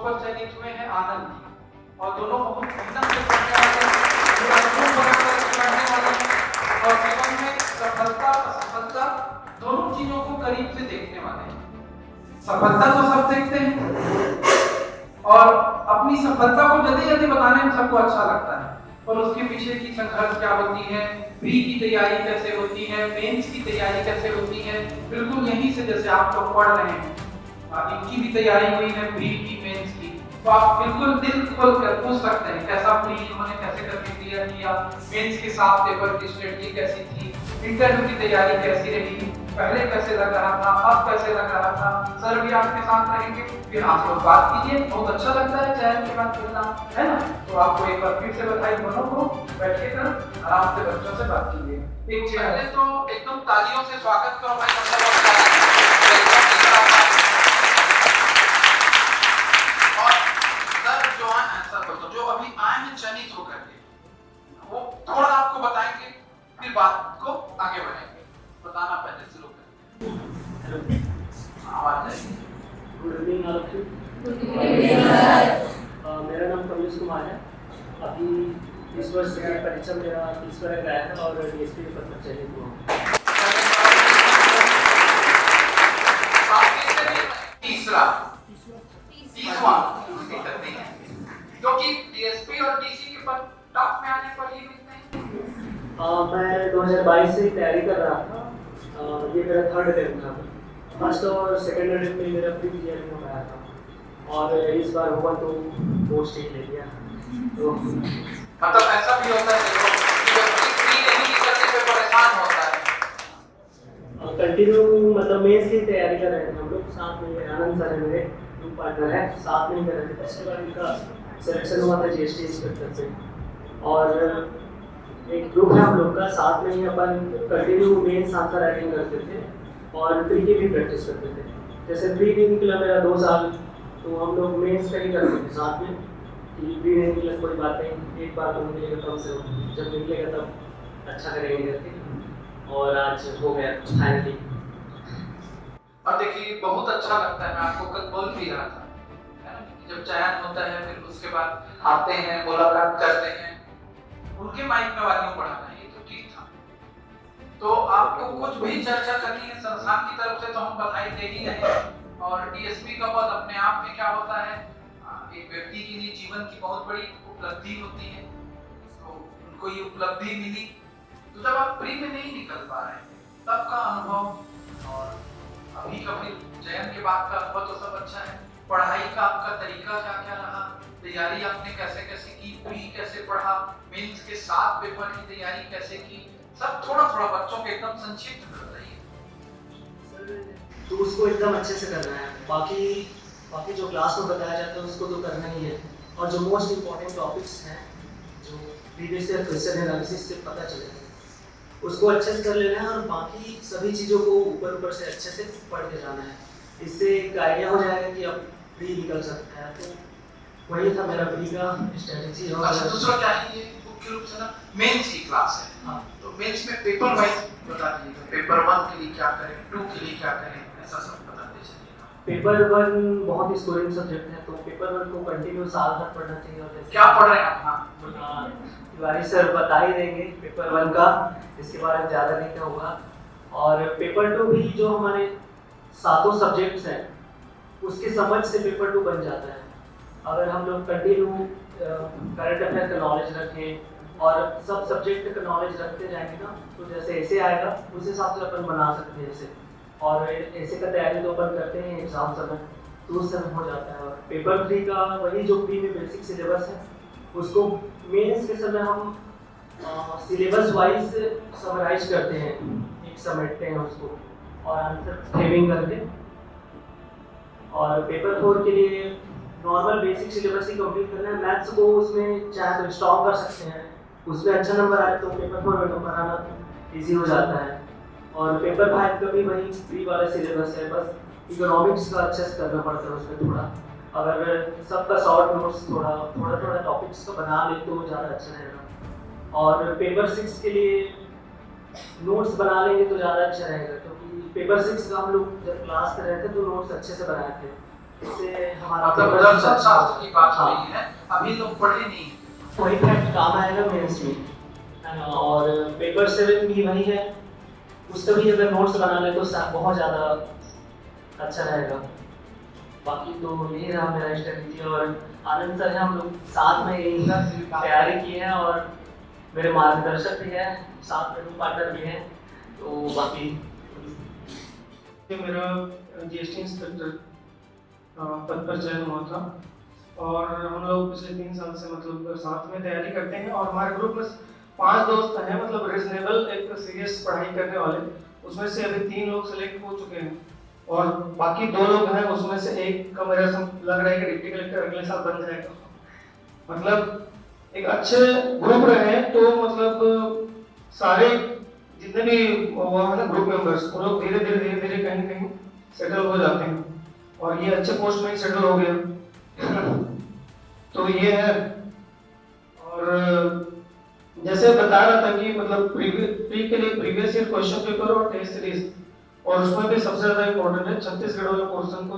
पर चयनित हुए हैं आनंद जी, और दोनों बहुत मेहनत से पढ़ने वाले और जीवन में सफलता असफलता दोनों चीजों को करीब से देखने वाले हैं। सफलता तो सब देखते हैं और अपनी सफलता को जल्दी जल्दी बताने में सबको अच्छा लगता है, और उसके पीछे की संघर्ष क्या होती है, प्री की तैयारी कैसे होती है, मेंस की तैयारी कैसे होती है, बिल्कुल यहीं से जैसे आप लोग पढ़ रहे हैं इनकी भी तैयारी हुई है प्री की मेंस की, तो आप बिल्कुल दिल खोल कर पूछ सकते हैं कैसा प्री इन्होंने कैसे करके क्लियर किया, मेंस के साथ पेपर की स्ट्रेटजी कैसी थी, इंटरव्यू की तैयारी कैसी रही, पहले कैसे लग रहा था, अब कैसे लग रहा था। सर भी आपके साथ रहेंगे, फिर आप लोग बात कीजिए। बहुत अच्छा लगता है चयन के बाद मिलना, है ना? तो आपको एक बार फिर से बधाई दोनों को, बैठिएगा आराम से बच्चों से बात कीजिए। एक पहले तो एकदम तालियों से स्वागत करो भाई और सर जो आंसर बताओ जो अभी आए हैं चयनित होकर के, वो थोड़ा आपको बताएंगे, फिर बात को आगे बढ़ाएंगे। बताना पहले शुरू करें। आवाज आएगी। Good evening all of you. मेरा नाम कमलेश कुमार है। अभी इस वर्ष परीक्षा मेरा 30 वर्ष गया है और डीएसपी के पद पर चयनित हुआ हूँ। तीसरा क्योंकि डीएसपी और डीसी के पद टॉप में आने पर ही मिलते हैं। मैं 2022 से तैयारी कर रहा था। ये मेरा थर्ड अटेम्प्ट था। फर्स्ट और सेकंड अटेम्प्ट में मेरा प्री क्लियर हो गया था और इस बार हुआ तो पोस्ट ही ले लिया। तो मतलब ऐसा भी होता है देखो कि व्यक्ति प्री नहीं करने पे परेशान होता है। कंटिन्यू मतलब मेंस की तैयारी कर रहे थे हम लोग साथ में। आनंद सर है मेरे ग्रुप पार्टनर है, साथ में ही कर रहे थे। पिछले बार इनका सिलेक्शन हुआ था जीएसटी इंस्पेक्टर से और एक ग्रुप है हम लोग का, साथ में ही अपन कंटिन्यू मेंस आंसर राइटिंग करते थे और प्री की भी प्रैक्टिस करते थे। जैसे प्री नहीं निकला मेरा 2 साल, तो हम लोग मेंस का ही करते थे साथ में कि प्री नहीं निकला कोई बात नहीं, एक बार तो निकलेगा कम से कम, जब निकलेगा तब अच्छा करेंगे करके, और आज हो गया फाइनली। और देखिए बहुत अच्छा लगता है, मैं आपको कल बोल भी रहा था है ना, जब चयन होता है फिर उसके बाद आते हैं मुलाकात करते हैं, उनके माइक में वालियों पढ़ाना ये तो ठीक था। तो आपको कुछ भी चर्चा करनी है संस्थान की तरफ से तो हम बधाई दे ही रहे हैं। और डीएसपी का पद अपने आप में क्या होता है, एक व्यक्ति के लिए जीवन की बहुत बड़ी उपलब्धि होती है, तो उनको ये उपलब्धि मिली। तो जब आप प्री में नहीं निकल पा रहे तब का अनुभव और अभी का फिर चयन के बाद का अनुभव तो सब अच्छा है। पढ़ाई का आपका तरीका क्या क्या रहा, तैयारी आपने कैसे कैसे की, प्री कैसे पढ़ा, मेंस के साथ पेपर की तैयारी कैसे की, सब थोड़ा थोड़ा बच्चों के एकदम संक्षिप्त में बताइए। तो उसको एकदम अच्छे से करना है, बाकी जो क्लास में बताया जाता है उसको तो करना ही है, और जो मोस्ट इम्पोर्टेंट टॉपिक्स हैं जो प्रीवियस ईयर क्वेश्चन एनालिसिस से पता चलेगा उसको अच्छे से कर लेना है, और बाकी सभी चीज़ों को ऊपर से अच्छे से पढ़ के जाना है। इससे एक आइडिया हो जाएगा कि अब प्री निकल सकता है। तो वही था मेरा प्री का स्ट्रेटजी। अच्छा दूसरा क्या है, ये मुख्य रूप से ना मेंस की क्लास है। हाँ। तो मेंस में पेपर वाइज बता दीजिए, पेपर 1 के लिए क्या करें, 2 के लिए क्या करें, ऐसा सब बता दीजिए। पेपर 1 बहुत स्कोरिंग सब्जेक्ट है, तो पेपर 1 को कंटिन्यू साल भर पढ़ना चाहिए। और क्या पढ़ रहे हैं आप? हाँ तिवारी सर बता ही देंगे पेपर 1 का, इसके बारे में ज़्यादा नहीं होगा। और पेपर 2 भी जो हमारे 7 सब्जेक्ट्स हैं उसके समझ से पेपर 2 बन जाता है। अगर हम लोग कंटिन्यू करंट अफेयर का नॉलेज रखें और सब सब्जेक्ट का नॉलेज रखते जाएंगे ना, तो जैसे ऐसे आएगा उस हिसाब से अपन बना सकते हैं ऐसे। और ऐसे का तैयारी तो अपन करते हैं एग्जाम समय, तो उस समय हो जाता है। और पेपर 3 का वही जो प्री में बेसिक सिलेबस है उसको मेंस के समय हम सिलेबस वाइज समराइज करते हैं, एक समेटते हैं उसको और आंसर सेविंग करके। और पेपर 4 के लिए नॉर्मल बेसिक सिलेबस ही कंप्लीट करना है। मैथ्स को उसमें चाहे तो स्ट्रॉन्ग कर सकते हैं, उसमें अच्छा नंबर आए तो पेपर 4 में नंबर आना ईजी हो जाता है। और पेपर 5 का भी वही प्री वाला सिलेबस है, बस इकोनॉमिक्स का अच्छे से करना पड़ता है उसमें थोड़ा। अगर सबका शॉर्ट नोट्स थोड़ा टॉपिक्स का बना ले तो ज़्यादा अच्छा रहेगा। और पेपर 6 के लिए नोट्स बना लेंगे तो ज़्यादा अच्छा रहेगा, क्योंकि पेपर 6 का हम लोग जब क्लास कर रहे थे तो नोट्स अच्छे से बनाए थे, इससे हमारा मतलब दर्शन शास्त्र की बात नहीं है, अभी लोग पढ़े नहीं। वही फैक्ट काम आएगा मेंस में, है ना। और पेपर 7 भी वही है, उसका भी अगर नोट्स बना ले तो बहुत ज़्यादा अच्छा रहेगा। बाकी तो यही रहा मेरा स्ट्रेटजी, और आनंद सर हैं, हम लोग साथ में यही तैयारी की है और मेरे मार्गदर्शक भी हैं, साथ में पार्टनर भी हैं। तो बाकी मेरा जीएसटी इंस्पेक्टर पद पर चयन हुआ था और हम लोग पिछले 3 साल से मतलब साथ में तैयारी करते हैं। और हमारे ग्रुप में 5 दोस्त हैं, मतलब रीजनेबल एक सीरियस पढ़ाई करने वाले, उसमें से अभी 3 लोग सिलेक्ट हो चुके हैं और बाकी 2 लोग हैं, उसमें से एक का मेरा लग रहा है कि डिप्टी कलेक्टर अगले साल बन जाएगा। मतलब एक अच्छे ग्रुप रहे तो मतलब सारे जितने भी वो है ना ग्रुप मेंबर्स, वो लोग धीरे धीरे कहीं कहीं सेटल हो जाते हैं और ये अच्छे पोस्ट में सेटल हो गया। तो ये है। और जैसे बता रहा था कि मतलब प्री के लिए प्रीवियस ईयर क्वेश्चन पेपर और टेस्ट सीरीज, और उसमें भी सबसे ज्यादा इंपॉर्टेंट है छत्तीसगढ़ वाले पोर्शन को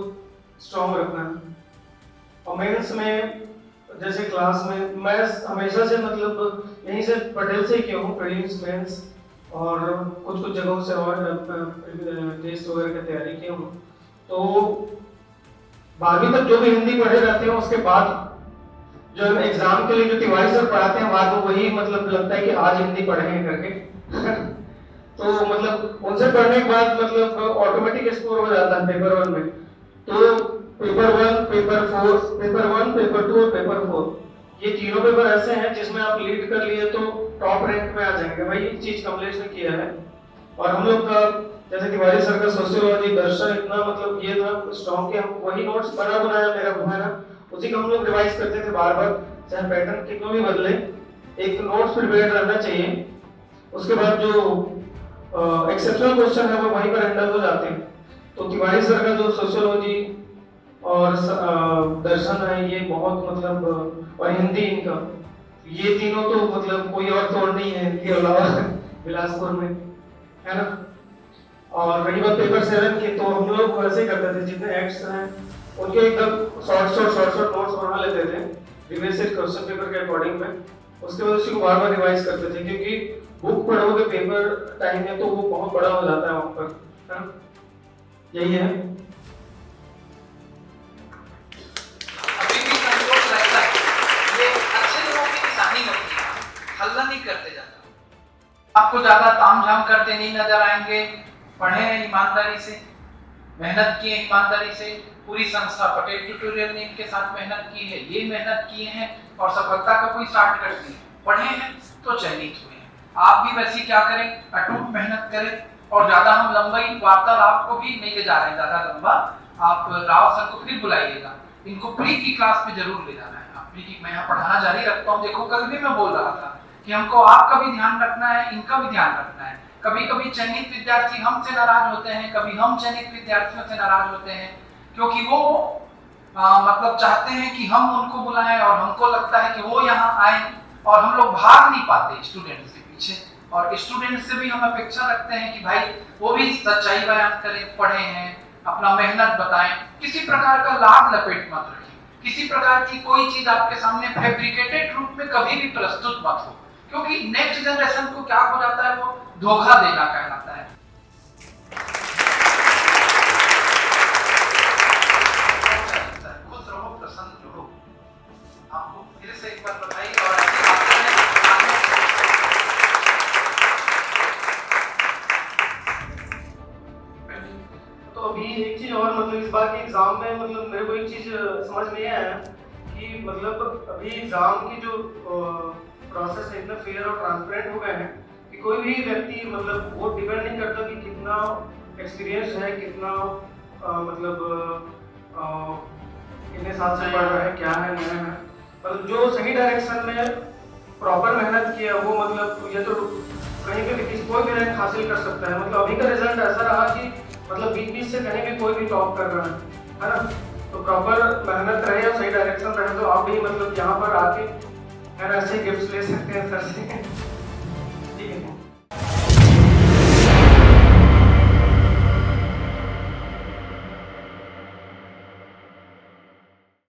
स्ट्रॉन्ग रखना है। और मेंस में जैसे क्लास में मैं हमेशा से मतलब यहीं से पटेल से ही किया हूँ प्रीलिम्स मेंस, और कुछ जगहों से और टेस्ट वगैरह की तैयारी की हूँ। तो 12वीं तक जो भी हिंदी पढ़े रहते हैं उसके बाद जो हम एग्जाम के लिए जो तिवारी सर पढ़ाते हैं बाद में वही मतलब लगता है कि आज हिंदी पढ़े हैं करके। तो मतलब उनसे पढ़ने के बाद मतलब ऑटोमेटिक स्कोर हो जाता है पेपर 1 में। तो पेपर 1, पेपर 4, पेपर 1, पेपर 2 और पेपर 4 ये तीनों पेपर ऐसे हैं जिसमें आप लीड कर लिए तो टॉप रैंक में आ जाएंगे। वही चीज कमलेश ने किया है। और हम लोग का जैसे तिवारी सर का सोशियोलॉजी दर्शन इतना मतलब ये था स्ट्रॉन्ग कि हम वही नोट्स बनाया मेरा है ना, उसी को हम लोग रिवाइज करते थे बार बार, चाहे पैटर्न कितना भी बदले, एक नोट्स प्रिपेयर रहना चाहिए। उसके बाद जो एक्सेप्शनल क्वेश्चन है वो वहीं पर हैंडल हो जाते हैं। तो तिवारी सर का जो सोशियोलॉजी और दर्शन है ये बहुत मतलब, और हिंदी इनका, ये तीनों तो मतलब कोई और तोड़ नहीं है इनके अलावा बिलासपुर में, है ना। और रही बात पेपर 7 की, तो हम लोग वैसे ही करते थे, जितने एक्ट्स हैं उनके एकदम शॉर्ट नोट्स बना लेते थे प्रीवियस ईयर क्वेश्चन पेपर के अकॉर्डिंग में। उसके बाद उसी को बार बार रिवाइज करते थे, क्योंकि बुक पढ़ोगे पेपर टाइम में तो वो बहुत बड़ा हो जाता है वहां पर, है ना। यही है। अभी भी कंट्रोल रहता है, ये अच्छे लोगों की निशानी होती है, हल्ला नहीं करते ज्यादा, आपको ज्यादा तामझाम करते नहीं नजर आएंगे। पढ़े हैं ईमानदारी से, मेहनत किए ईमानदारी से, पूरी संस्था पटेल ट्यूटोरियल ने इनके साथ मेहनत की है, ये मेहनत किए हैं और सफलता का कोई स्टार्ट कर दी है। पढ़े हैं तो चयनित हुए हैं। आप भी वैसे क्या करें, अटूट मेहनत करें। और ज्यादा हम लंबाई वार्तालाप को भी नहीं ले जा रहे हैं ज्यादा लंबा, आप राव सर को फिर बुलाइएगा, इनको प्री की क्लास में जरूर ले जाना है। आप प्री की, मैं यहाँ पढ़ाना जारी रखता हूँ। देखो कल भी मैं बोल रहा था कि हमको आपका भी ध्यान रखना है, इनका भी ध्यान रखना है। कभी कभी चयनित विद्यार्थी हमसे नाराज होते हैं, कभी हम चयनित विद्यार्थियों से नाराज होते हैं, क्योंकि वो मतलब चाहते हैं कि हम उनको बुलाएं और हमको लगता है कि वो यहाँ आए और हम लोग भाग नहीं पाते स्टूडेंट्स के पीछे। और स्टूडेंट से भी हम अपेक्षा रखते हैं कि भाई वो भी सच्चाई बयान करें, पढ़े हैं, अपना मेहनत बताएं, किसी प्रकार का लाभ लपेट मत रखिए, किसी प्रकार की कोई चीज आपके सामने फैब्रिकेटेड रूप में कभी भी प्रस्तुत मत हो, क्योंकि नेक्स्ट जनरेशन को क्या हो जाता है, वो धोखा देना कहलाता है। खुश रहो, प्रसन्न रहो। आपको फिर से एक बार बताइए और तो अभी एक चीज और मतलब इस बार के एग्जाम में मतलब मेरे को एक चीज समझ में आया कि मतलब अभी एग्जाम की जो प्रोसेस है इतना फेयर और ट्रांसपेरेंट हो गए हैं कि कोई भी व्यक्ति मतलब वो डिपेंड नहीं करता कि कितना एक्सपीरियंस है, कितना मतलब कितने साल से पढ़ रहा है, क्या है नया है। मतलब जो सही डायरेक्शन में प्रॉपर मेहनत किया वो मतलब ये तो कहीं पे भी कोई भी रैंक हासिल कर सकता है। मतलब अभी का रिजल्ट ऐसा रहा कि मतलब 20-20 से कहीं भी कोई भी टॉप कर रहा है ना। तो प्रॉपर मेहनत रहे और सही डायरेक्शन रहे तो आप भी मतलब यहाँ पर आके ऐसे गिफ्ट्स ले सकते हैं सर से।